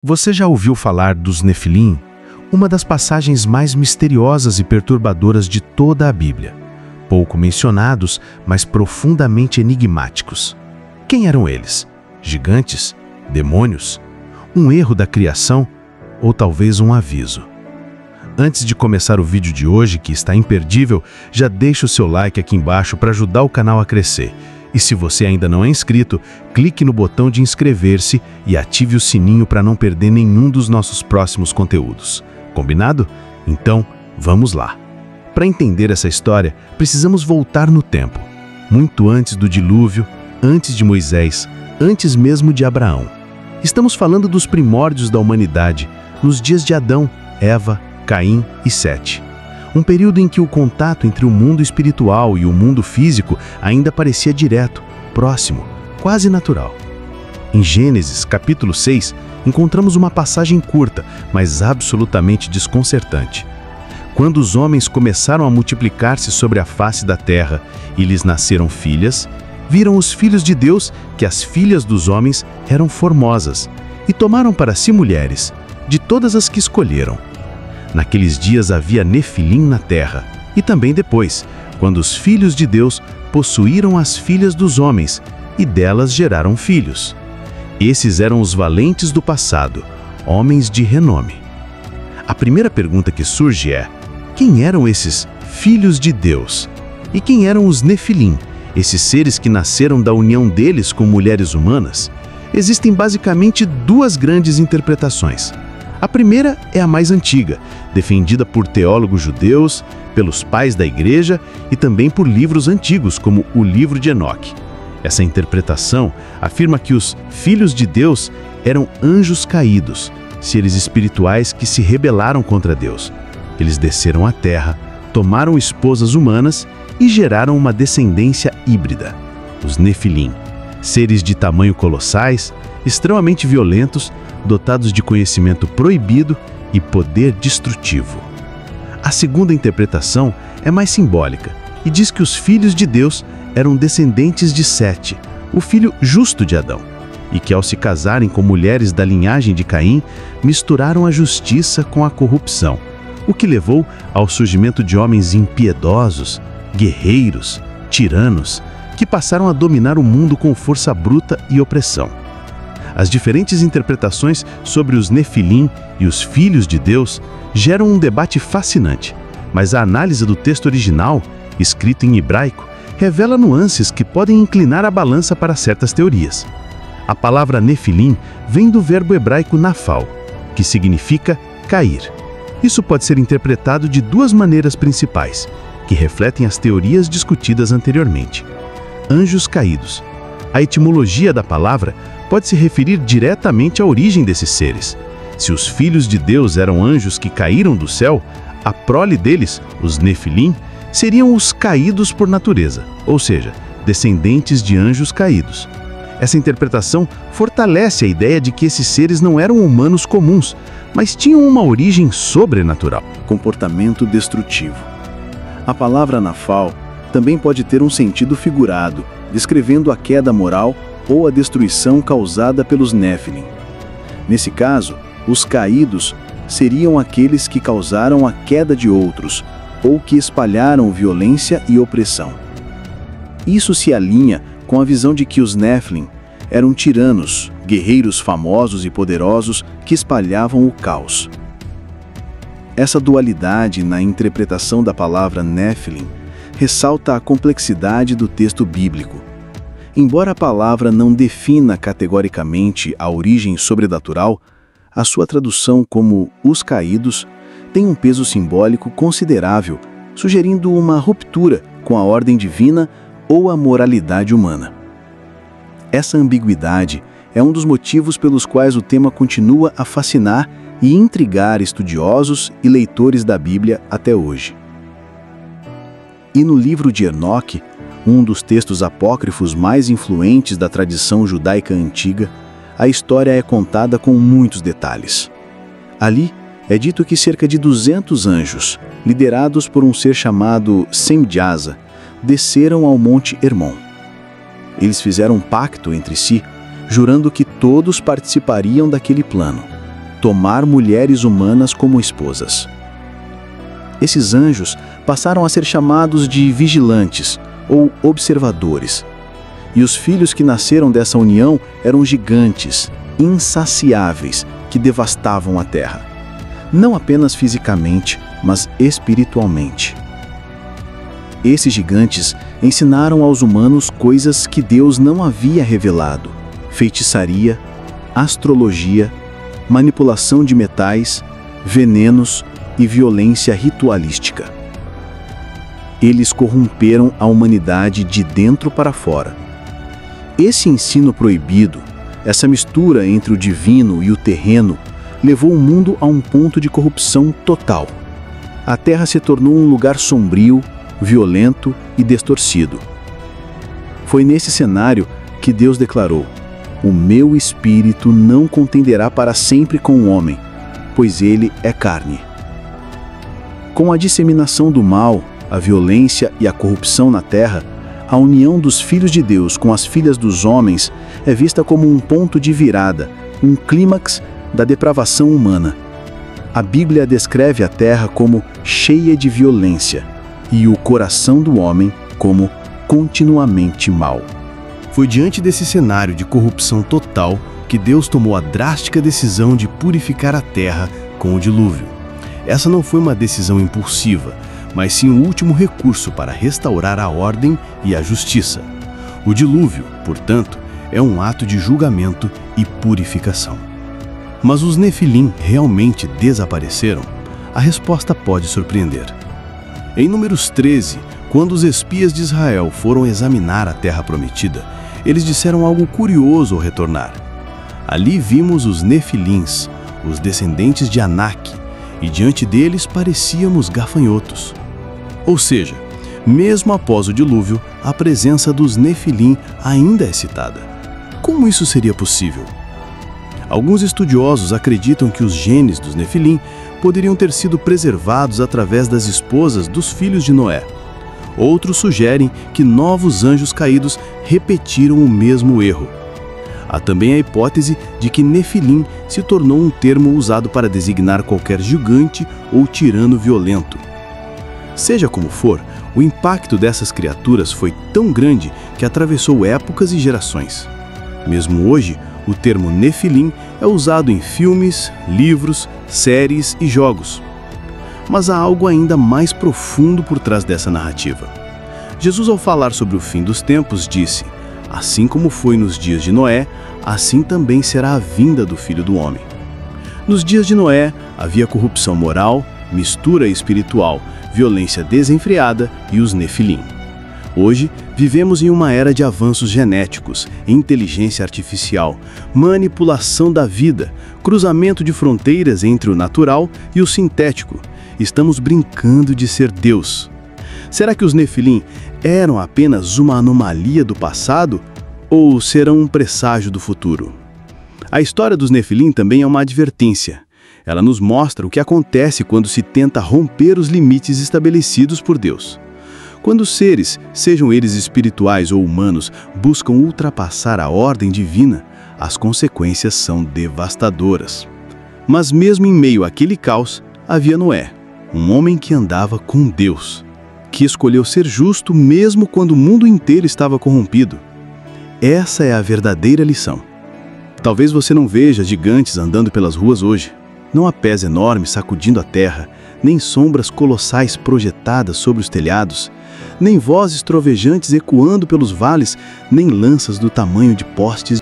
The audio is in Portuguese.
Você já ouviu falar dos Nefilim? Uma das passagens mais misteriosas e perturbadoras de toda a Bíblia. Pouco mencionados, mas profundamente enigmáticos. Quem eram eles? Gigantes? Demônios? Um erro da criação? Ou talvez um aviso? Antes de começar o vídeo de hoje, que está imperdível, já deixa o seu like aqui embaixo para ajudar o canal a crescer. E se você ainda não é inscrito, clique no botão de inscrever-se e ative o sininho para não perder nenhum dos nossos próximos conteúdos. Combinado? Então, vamos lá. Para entender essa história, precisamos voltar no tempo. Muito antes do dilúvio, antes de Moisés, antes mesmo de Abraão. Estamos falando dos primórdios da humanidade, nos dias de Adão, Eva, Caim e Sete. Um período em que o contato entre o mundo espiritual e o mundo físico ainda parecia direto, próximo, quase natural. Em Gênesis, capítulo 6, encontramos uma passagem curta, mas absolutamente desconcertante. Quando os homens começaram a multiplicar-se sobre a face da terra e lhes nasceram filhas, viram os filhos de Deus que as filhas dos homens eram formosas e tomaram para si mulheres, de todas as que escolheram. Naqueles dias havia Nefilim na terra, e também depois, quando os filhos de Deus possuíram as filhas dos homens, e delas geraram filhos. Esses eram os valentes do passado, homens de renome. A primeira pergunta que surge é: quem eram esses filhos de Deus? E quem eram os Nefilim, esses seres que nasceram da união deles com mulheres humanas? Existem basicamente duas grandes interpretações. A primeira é a mais antiga, defendida por teólogos judeus, pelos pais da igreja e também por livros antigos, como o livro de Enoque. Essa interpretação afirma que os filhos de Deus eram anjos caídos, seres espirituais que se rebelaram contra Deus. Eles desceram à terra, tomaram esposas humanas e geraram uma descendência híbrida, os Nefilim, seres de tamanho colossais, extremamente violentos, dotados de conhecimento proibido e poder destrutivo. A segunda interpretação é mais simbólica e diz que os filhos de Deus eram descendentes de Sete, o filho justo de Adão, e que ao se casarem com mulheres da linhagem de Caim, misturaram a justiça com a corrupção, o que levou ao surgimento de homens impiedosos, guerreiros, tiranos, que passaram a dominar o mundo com força bruta e opressão. As diferentes interpretações sobre os Nefilim e os filhos de Deus geram um debate fascinante, mas a análise do texto original, escrito em hebraico, revela nuances que podem inclinar a balança para certas teorias. A palavra Nefilim vem do verbo hebraico nafal, que significa cair. Isso pode ser interpretado de duas maneiras principais, que refletem as teorias discutidas anteriormente. Anjos caídos. A etimologia da palavra pode se referir diretamente à origem desses seres. Se os filhos de Deus eram anjos que caíram do céu, a prole deles, os Nefilim, seriam os caídos por natureza, ou seja, descendentes de anjos caídos. Essa interpretação fortalece a ideia de que esses seres não eram humanos comuns, mas tinham uma origem sobrenatural. Comportamento destrutivo. A palavra nafal também pode ter um sentido figurado, descrevendo a queda moral ou a destruição causada pelos Nefilim. Nesse caso, os caídos seriam aqueles que causaram a queda de outros, ou que espalharam violência e opressão. Isso se alinha com a visão de que os Nefilim eram tiranos, guerreiros famosos e poderosos que espalhavam o caos. Essa dualidade na interpretação da palavra Nefilim ressalta a complexidade do texto bíblico. Embora a palavra não defina categoricamente a origem sobrenatural, a sua tradução como os caídos tem um peso simbólico considerável, sugerindo uma ruptura com a ordem divina ou a moralidade humana. Essa ambiguidade é um dos motivos pelos quais o tema continua a fascinar e intrigar estudiosos e leitores da Bíblia até hoje. E no livro de Enoque, um dos textos apócrifos mais influentes da tradição judaica antiga, a história é contada com muitos detalhes. Ali é dito que cerca de 200 anjos, liderados por um ser chamado Semjaza, desceram ao Monte Hermon. Eles fizeram um pacto entre si, jurando que todos participariam daquele plano, tomar mulheres humanas como esposas. Esses anjos passaram a ser chamados de vigilantes ou observadores. E os filhos que nasceram dessa união eram gigantes, insaciáveis, que devastavam a terra. Não apenas fisicamente, mas espiritualmente. Esses gigantes ensinaram aos humanos coisas que Deus não havia revelado: feitiçaria, astrologia, manipulação de metais, venenos e violência ritualística. Eles corromperam a humanidade de dentro para fora. Esse ensino proibido, essa mistura entre o divino e o terreno, levou o mundo a um ponto de corrupção total. A Terra se tornou um lugar sombrio, violento e distorcido. Foi nesse cenário que Deus declarou: "O meu espírito não contenderá para sempre com o homem, pois ele é carne." Com a disseminação do mal, a violência e a corrupção na Terra, a união dos filhos de Deus com as filhas dos homens é vista como um ponto de virada, um clímax da depravação humana. A Bíblia descreve a Terra como cheia de violência e o coração do homem como continuamente mau. Foi diante desse cenário de corrupção total que Deus tomou a drástica decisão de purificar a terra com o dilúvio. Essa não foi uma decisão impulsiva, mas sim o último recurso para restaurar a ordem e a justiça. O dilúvio, portanto, é um ato de julgamento e purificação. Mas os Nefilim realmente desapareceram? A resposta pode surpreender. Em Números 13, quando os espias de Israel foram examinar a terra prometida, eles disseram algo curioso ao retornar. Ali vimos os Nefilins, os descendentes de Anak, e diante deles parecíamos gafanhotos. Ou seja, mesmo após o dilúvio, a presença dos Nefilim ainda é citada. Como isso seria possível? Alguns estudiosos acreditam que os genes dos Nefilim poderiam ter sido preservados através das esposas dos filhos de Noé. Outros sugerem que novos anjos caídos repetiram o mesmo erro. Há também a hipótese de que Nefilim se tornou um termo usado para designar qualquer gigante ou tirano violento. Seja como for, o impacto dessas criaturas foi tão grande que atravessou épocas e gerações. Mesmo hoje, o termo Nefilim é usado em filmes, livros, séries e jogos. Mas há algo ainda mais profundo por trás dessa narrativa. Jesus, ao falar sobre o fim dos tempos, disse: "Assim como foi nos dias de Noé, assim também será a vinda do Filho do Homem." Nos dias de Noé, havia corrupção moral, mistura espiritual, violência desenfreada e os Nefilim. Hoje, vivemos em uma era de avanços genéticos, inteligência artificial, manipulação da vida, cruzamento de fronteiras entre o natural e o sintético. Estamos brincando de ser Deus. Será que os Nefilim eram apenas uma anomalia do passado ou serão um presságio do futuro? A história dos Nefilim também é uma advertência. Ela nos mostra o que acontece quando se tenta romper os limites estabelecidos por Deus. Quando seres, sejam eles espirituais ou humanos, buscam ultrapassar a ordem divina, as consequências são devastadoras. Mas mesmo em meio àquele caos, havia Noé, um homem que andava com Deus, que escolheu ser justo mesmo quando o mundo inteiro estava corrompido. Essa é a verdadeira lição. Talvez você não veja gigantes andando pelas ruas hoje. Não há pés enormes sacudindo a terra, nem sombras colossais projetadas sobre os telhados, nem vozes trovejantes ecoando pelos vales, nem lanças do tamanho de postes